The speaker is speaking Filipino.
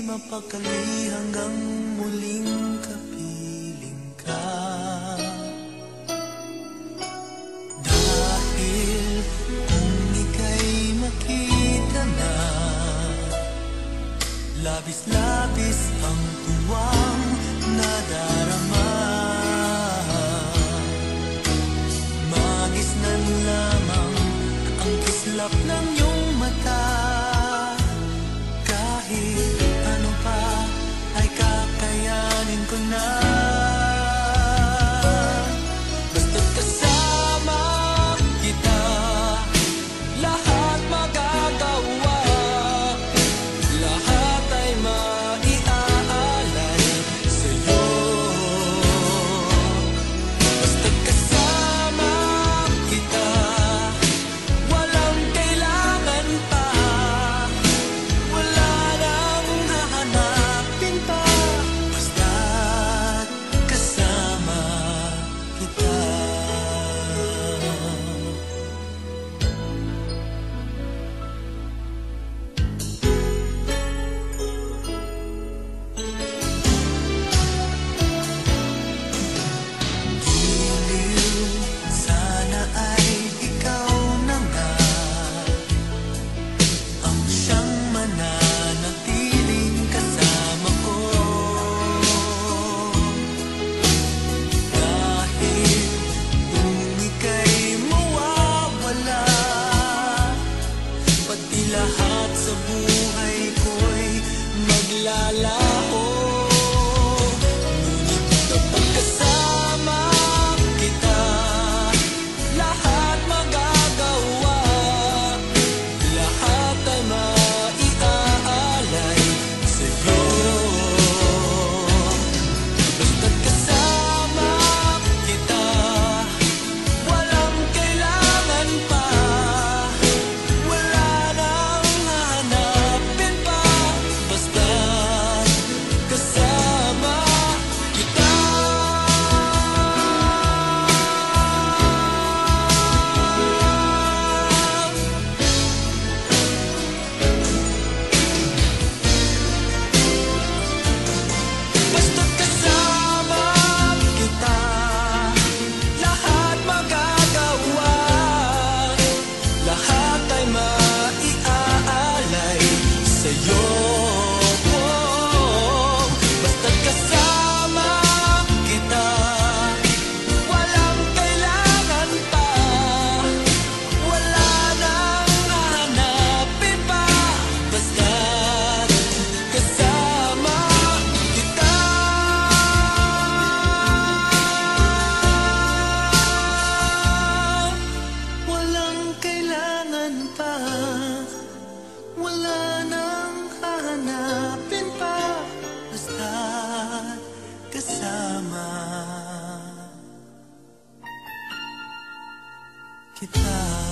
mapakali hanggang muling kapiling ka. Dahil kung ika'y makita na, labis-labis ang tuwang nadarama. Magisnan lamang ang kislap ng iyong mata. Kahit ano pa ay kakayanin ko na. Basta't kasama kita, lahat magagawa. Lahat ay maiaalay sa'yo. Basta't kasama kita, walang kailangan pa. Wala nang hahanapin pa. Basta't kasama kita. Giliw, sana ay ikaw na nga ang siyang mananatiling kasama ko. Dahil kung ika'y mawawala, pati lahat sa buhay ko'y maglalaho. Ngunit kapag kasama kita, lahat magagawa. Lahat ay maiaalay sa'yo. Basta't kasama kita, walang kailangan pa. Wala nang hahanapin pa. Basta't kasama kita. Basta't kasama kita, lahat magagawa. Lahat ay maiaalay sa'yo. Basta't kasama kita, walang kailangan pa. Wala nang hahanapin pa. Basta't kasama kita. Walang kailangan pa. Wala nang hahanapin pa. Basta't kasama kita.